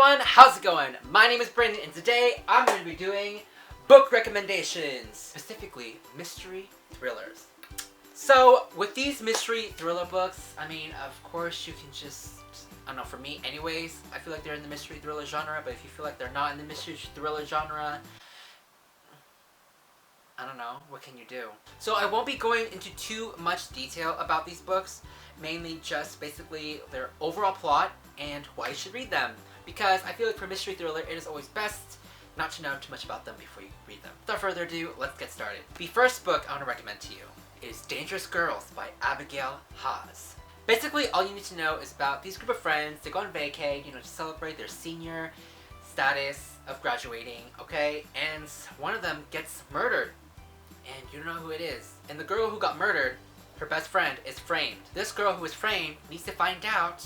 everyone, how's it going? My name is Brandon and today I'm going to be doing book recommendations, specifically mystery thrillers. So with these mystery thriller books, I mean, of course you can just, I don't know, for me anyways, I feel like they're in the mystery thriller genre, but if you feel like they're not in the mystery thriller genre, I don't know, what can you do? So I won't be going into too much detail about these books, mainly just basically their overall plot and why you should read them. Because I feel like for mystery thriller, it is always best not to know too much about them before you read them. Without further ado, let's get started. The first book I want to recommend to you is Dangerous Girls by Abigail Haas. Basically, all you need to know is about these group of friends. They go on vacay, to celebrate their senior status of graduating, okay? And one of them gets murdered, and you don't know who it is. And the girl who got murdered, her best friend, is framed. This girl who was framed needs to find out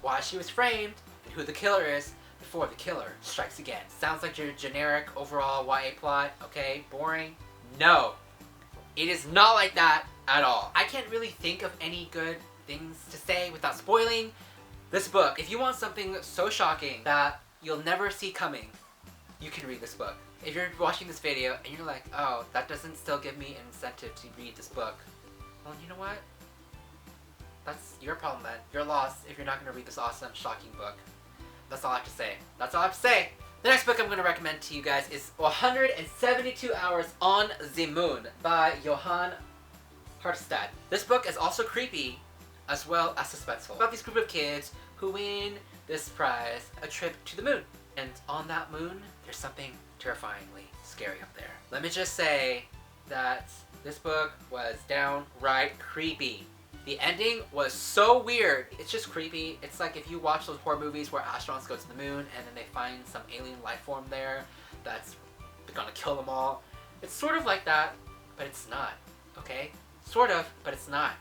why she was framed and who the killer is before the killer strikes again. Sounds like your generic overall YA plot, okay? Boring? No. It is not like that at all. I can't really think of any good things to say without spoiling this book. If you want something so shocking that you'll never see coming, you can read this book. If you're watching this video and you're like, oh, that doesn't still give me an incentive to read this book, well, you know what? That's your problem then. You're lost if you're not going to read this awesome, shocking book. That's all I have to say. That's all I have to say. The next book I'm going to recommend to you guys is 172 Hours on the Moon by Johan Harstad. This book is also creepy as well as suspenseful. About this group of kids who win this prize, a trip to the moon. And on that moon, there's something terrifyingly scary up there. Let me just say that this book was downright creepy. The ending was so weird. It's just creepy. It's like if you watch those horror movies where astronauts go to the moon and then they find some alien life form there that's gonna kill them all. It's sort of like that, but it's not, okay? Sort of, but it's not.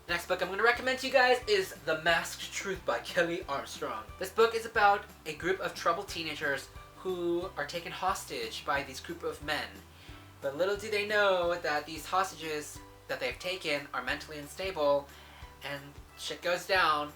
The next book I'm going to recommend to you guys is The Masked Truth by Kelly Armstrong. This book is about a group of troubled teenagers who are taken hostage by these group of men. But little do they know that these hostages that they've taken are mentally unstable, and shit goes down.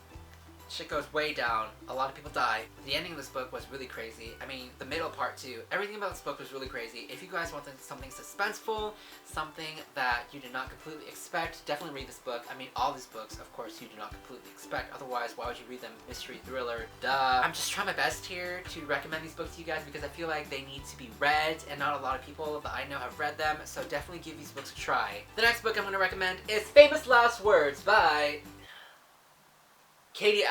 Shit goes way down. A lot of people die. The ending of this book was really crazy. I mean, the middle part too. Everything about this book was really crazy. If you guys want something suspenseful, something that you did not completely expect, definitely read this book. I mean, all these books, of course, you do not completely expect. Otherwise, why would you read them? Mystery thriller, duh. I'm just trying my best here to recommend these books to you guys because I feel like they need to be read, and not a lot of people that I know have read them, so definitely give these books a try. The next book I'm going to recommend is Famous Last Words by Katie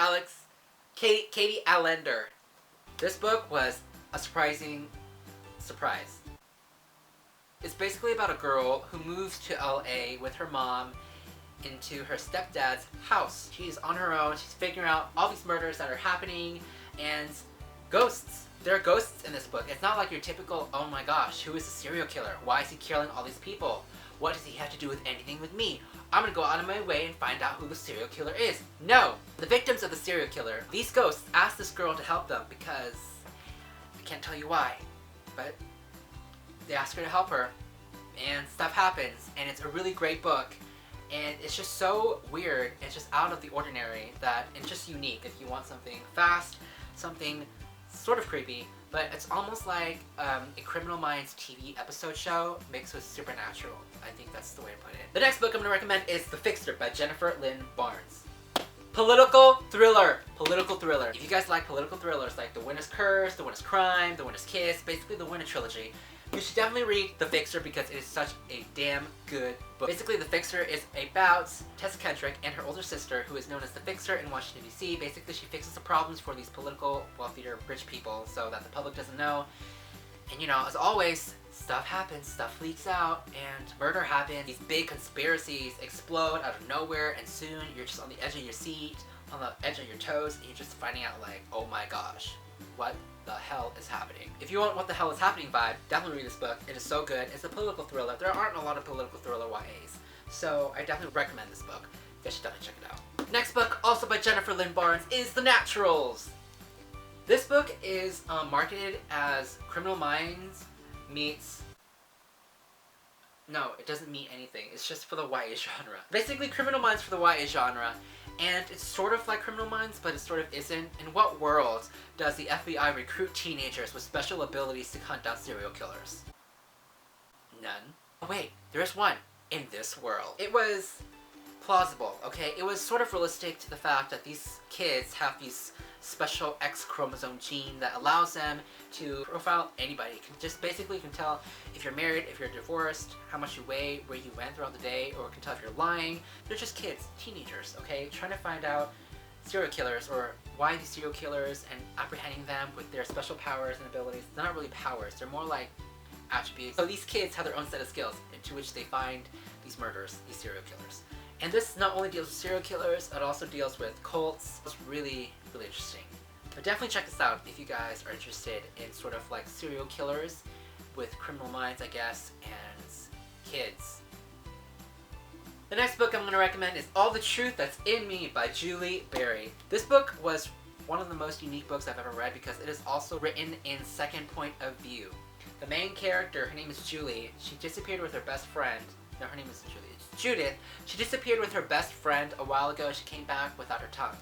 Allender. This book was a surprising surprise. It's basically about a girl who moves to LA with her mom into her stepdad's house. She's on her own, she's figuring out all these murders that are happening, and ghosts. There are ghosts in this book. It's not like your typical, oh my gosh, who is the serial killer? Why is he killing all these people? What does he have to do with anything with me? I'm gonna go out of my way and find out who the serial killer is. No! The victims of the serial killer, these ghosts ask this girl to help them because I can't tell you why, but they ask her to help her and stuff happens, and it's a really great book, and it's just so weird. It's just out of the ordinary that it's just unique. If you want something fast, something sort of creepy, but it's almost like a Criminal Minds TV episode show mixed with supernatural. I think that's the way to put it. The next book I'm going to recommend is The Fixer by Jennifer Lynn Barnes. Political thriller. Political thriller. If you guys like political thrillers like The Winner's Curse, The Winner's Crime, The Winner's Kiss, basically the Winner trilogy, you should definitely read The Fixer because it is such a damn good book. Basically, The Fixer is about Tessa Kendrick and her older sister, who is known as The Fixer in Washington, D.C. Basically, she fixes the problems for these political, wealthier, rich people so that the public doesn't know. And as always, stuff happens, stuff leaks out, and murder happens. These big conspiracies explode out of nowhere, and soon you're just on the edge of your seat, on the edge of your toes, and you're just finding out like, oh my gosh, what the hell is happening? If you want what the hell is happening vibe, definitely read this book. It is so good. It's a political thriller. There aren't a lot of political thriller YAs, so I definitely recommend this book. You guys should definitely check it out. Next book, also by Jennifer Lynn Barnes, is The Naturals. This book is marketed as Criminal Minds meets... No, it doesn't mean anything. It's just for the YA genre. Basically, Criminal Minds for the YA genre, And it's sort of like Criminal Minds, but it sort of isn't. In what world does the FBI recruit teenagers with special abilities to hunt down serial killers? None. Oh wait, there's one. In this world. It was plausible, okay? It was sort of realistic to the fact that these kids have these special X chromosome gene that allows them to profile anybody. Just basically can tell if you're married, if you're divorced, how much you weigh, where you went throughout the day, or can tell if you're lying. They're just kids, teenagers, okay? Trying to find out serial killers, or why these serial killers, and apprehending them with their special powers and abilities. They're not really powers, they're more like attributes. So these kids have their own set of skills into which they find these murders, these serial killers. And this not only deals with serial killers, it also deals with cults. It's really, really interesting. But definitely check this out if you guys are interested in sort of like serial killers with Criminal Minds, I guess, and kids. The next book I'm going to recommend is All the Truth That's in Me by Julie Berry. This book was one of the most unique books I've ever read because it is also written in second point of view. The main character, her name is Julie, she disappeared with her best friend. No, her name isn't Julie, it's Judith. She disappeared with her best friend a while ago. She came back without her tongue,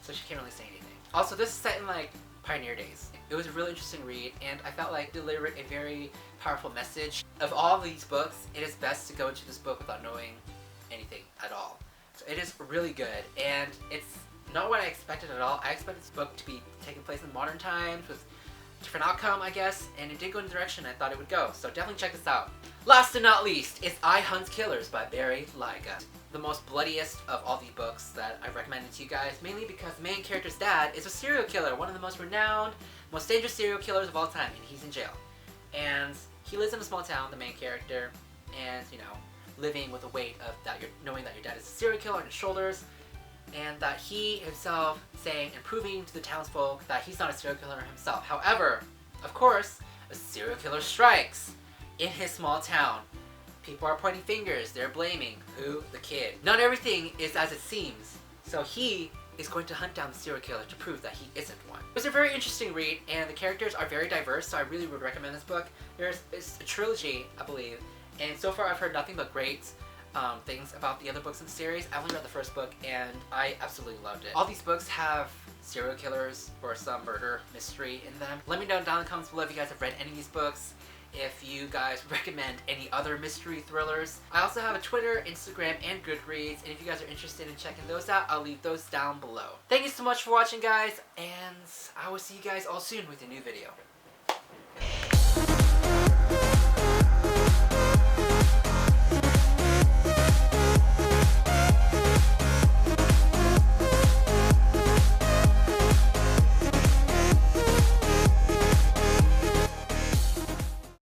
so she can't really say anything. Also, this is set in like pioneer days. It was a really interesting read, and I felt like it delivered a very powerful message. Of all these books, it is best to go into this book without knowing anything at all. So it is really good, and it's not what I expected at all. I expected this book to be taking place in modern times with different outcome, I guess, and it did go in the direction I thought it would go, so definitely check this out. Last and not least is I Hunt Killers by Barry Lyga. The most bloodiest of all the books that I've recommended to you guys, mainly because the main character's dad is a serial killer, one of the most renowned, most dangerous serial killers of all time, and he's in jail. And he lives in a small town, the main character, and, you know, living with the weight of that, knowing that your dad is a serial killer on his shoulders, and that he himself saying and proving to the townsfolk that he's not a serial killer himself. However, of course, a serial killer strikes in his small town. People are pointing fingers, they're blaming who? The kid. Not everything is as it seems, so he is going to hunt down the serial killer to prove that he isn't one. It was a very interesting read, and the characters are very diverse, so I really would recommend this book. It's a trilogy, I believe, and so far I've heard nothing but great things about the other books in the series. I only read the first book and I absolutely loved it. All these books have serial killers or some murder mystery in them. Let me know down in the comments below if you guys have read any of these books, if you guys recommend any other mystery thrillers. I also have a Twitter, Instagram, and Goodreads, and if you guys are interested in checking those out, I'll leave those down below. Thank you so much for watching, guys, and I will see you guys all soon with a new video.